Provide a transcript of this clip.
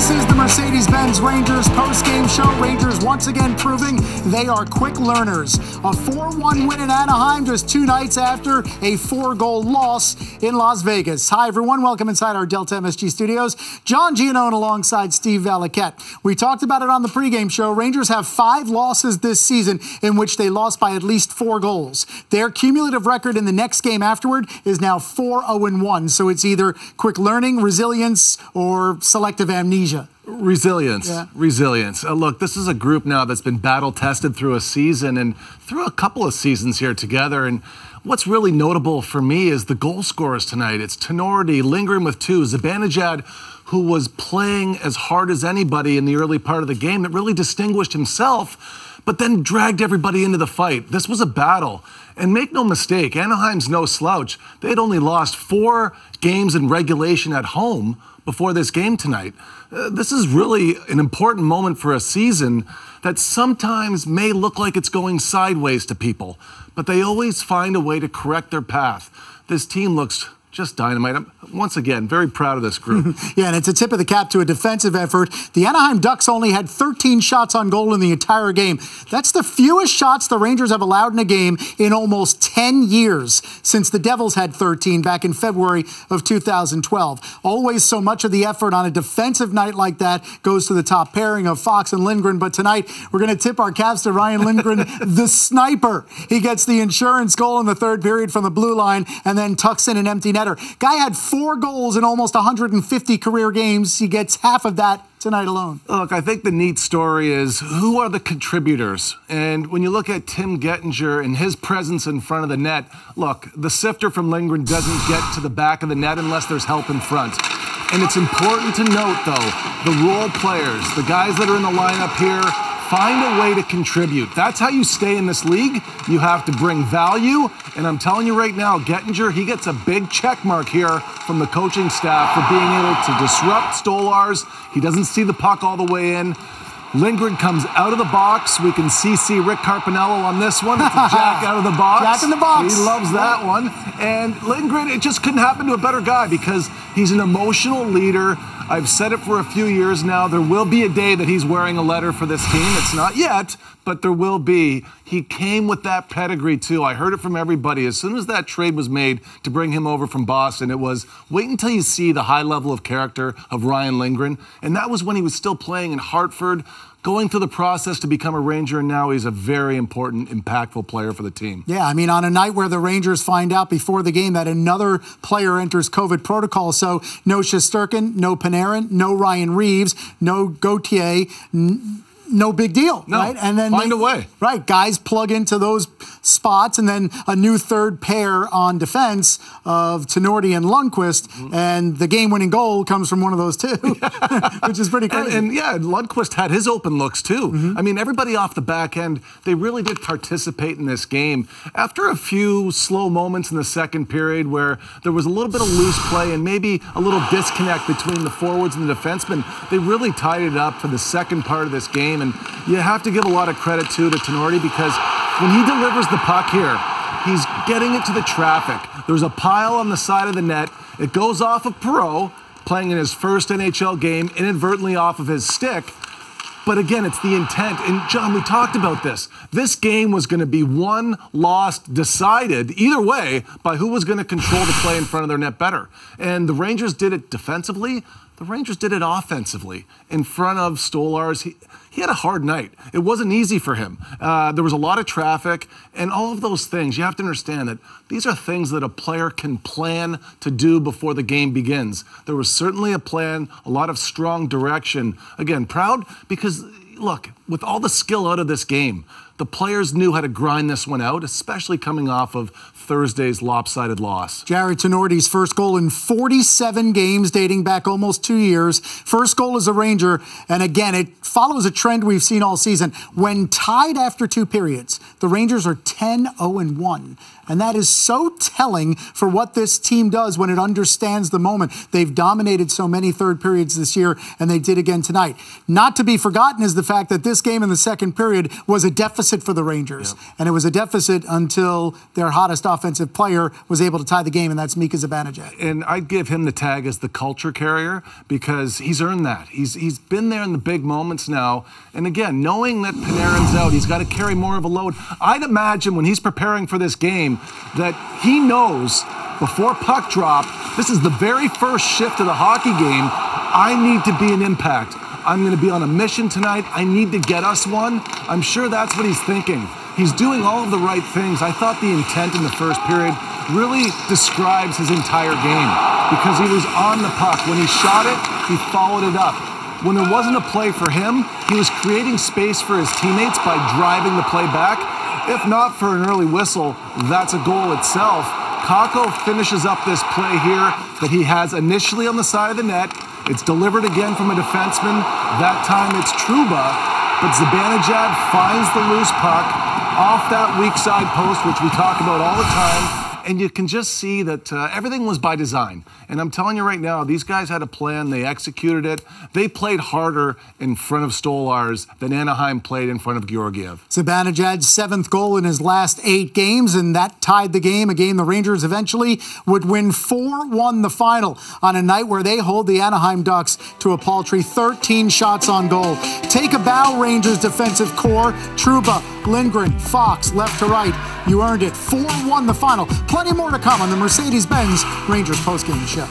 This is the Mercedes-Benz Rangers post-game show. Rangers once again proving they are quick learners. A 4-1 win in Anaheim just 2 nights after a 4-goal loss in Las Vegas. Hi, everyone. Welcome inside our Delta MSG studios. John Giannone alongside Steve Valiquette. We talked about it on the pregame show. Rangers have 5 losses this season in which they lost by at least 4 goals. Their cumulative record in the next game afterward is now 4-0-1. So it's either quick learning, resilience, or selective amnesia. Resilience. Yeah. Resilience. Look, this is a group now that's been battle-tested through a season and through a couple of seasons here together. And what's really notable for me is the goal scorers tonight. It's Tinordi, Lindgren with 2, Zibanejad, who was playing as hard as anybody in the early part of the game, that really distinguished himself, but then dragged everybody into the fight. This was a battle. And make no mistake, Anaheim's no slouch. They had only lost 4 games in regulation at home before this game tonight. This is really an important moment for a season that sometimes may look like it's going sideways to people, but they always find a way to correct their path. This team looks just dynamite. I'm, once again, very proud of this group. Yeah, and it's a tip of the cap to a defensive effort. The Anaheim Ducks only had 13 shots on goal in the entire game. That's the fewest shots the Rangers have allowed in a game in almost 10 years, since the Devils had 13 back in February of 2012. Always so much of the effort on a defensive night like that goes to the top pairing of Fox and Lindgren. But tonight, we're going to tip our caps to Ryan Lindgren, the sniper. He gets the insurance goal in the third period from the blue line and then tucks in an empty net. Guy had 4 goals in almost 150 career games. He gets half of that tonight alone. Look, I think the neat story is who are the contributors? And when you look at Tim Gettinger and his presence in front of the net, look, the sifter from Lindgren doesn't get to the back of the net unless there's help in front. And it's important to note, though, the role players, the guys that are in the lineup here, find a way to contribute. That's how you stay in this league. You have to bring value. And I'm telling you right now, Gettinger, he gets a big check mark here from the coaching staff for being able to disrupt Stolarz. He doesn't see the puck all the way in. Lindgren comes out of the box. We can see Rick Carpinello on this one. It's a jack out of the box. Jack in the box. He loves that one. And Lindgren, it just couldn't happen to a better guy because he's an emotional leader. I've said it for a few years now. There will be a day that he's wearing a letter for this team. It's not yet, but there will be. He came with that pedigree, too. I heard it from everybody. As soon as that trade was made to bring him over from Boston, it was wait until you see the high level of character of Ryan Lindgren. And that was when he was still playing in Hartford, going through the process to become a Ranger, and now he's a very important, impactful player for the team. Yeah, I mean, on a night where the Rangers find out before the game that another player enters COVID protocol, so no Shesterkin, no Panarin, no Ryan Reeves, no Gauthier, no big deal, no, right? And then find a way. Right, guys plug into those spots, and then a new third pair on defense of Tinordi and Lundqvist, and the game-winning goal comes from one of those two, which is pretty crazy. And yeah, Lundqvist had his open looks too. I mean, everybody off the back end, they really did participate in this game. After a few slow moments in the second period where there was a little bit of loose play and maybe a little disconnect between the forwards and the defensemen, they really tied it up for the second part of this game. And you have to give a lot of credit to Tinordi because when he delivers the puck here, he's getting it to the traffic. There's a pile on the side of the net. It goes off of Perreault, playing in his first NHL game, inadvertently off of his stick. But again, it's the intent. And John, we talked about this. This game was going to be won, lost, decided, either way, by who was going to control the play in front of their net better. And the Rangers did it defensively. The Rangers did it offensively in front of Stolarz. He had a hard night. It wasn't easy for him. There was a lot of traffic and all of those things. You have to understand that these are things that a player can plan to do before the game begins. There was certainly a plan, a lot of strong direction. Again, proud because, look, with all the skill out of this game, the players knew how to grind this one out, especially coming off of Thursday's lopsided loss. Jarred Tinordi's first goal in 47 games dating back almost 2 years. First goal as a Ranger, and again, it follows a trend we've seen all season. When tied after 2 periods, the Rangers are 10-0-1. And that is so telling for what this team does when it understands the moment. They've dominated so many third periods this year, and they did again tonight. Not to be forgotten is the fact that this game in the second period was a deficit deficit for the Rangers. And it was a deficit until their hottest offensive player was able to tie the game, and that's Mika Zibanejad. And I'd give him the tag as the culture carrier because he's earned that. He's been there in the big moments now. And again, knowing that Panarin's out, he's got to carry more of a load. I'd imagine when he's preparing for this game that he knows before puck drop, this is the very first shift of the hockey game. I need to be an impact. I'm going to be on a mission tonight. I need to get us one. I'm sure that's what he's thinking. He's doing all of the right things. I thought the intent in the first period really describes his entire game because he was on the puck. When he shot it, he followed it up. When there wasn't a play for him, he was creating space for his teammates by driving the play back. If not for an early whistle, that's a goal itself. Kakko finishes up this play here that he has initially on the side of the net. It's delivered again from a defenseman. That time it's Trouba, but Zibanejad finds the loose puck off that weak side post, which we talk about all the time. And you can just see that everything was by design. And I'm telling you right now, these guys had a plan. They executed it. They played harder in front of Stolarz than Anaheim played in front of Georgiev. Zibanejad's 7th goal in his last 8 games, and that tied the game, a game the Rangers eventually would win 4-1 the final on a night where they hold the Anaheim Ducks to a paltry 13 shots on goal. Take a bow, Rangers defensive core. Trouba, Lindgren, Fox, left to right. You earned it. 4-1 the final. Plenty more to come on the Mercedes-Benz Rangers postgame show.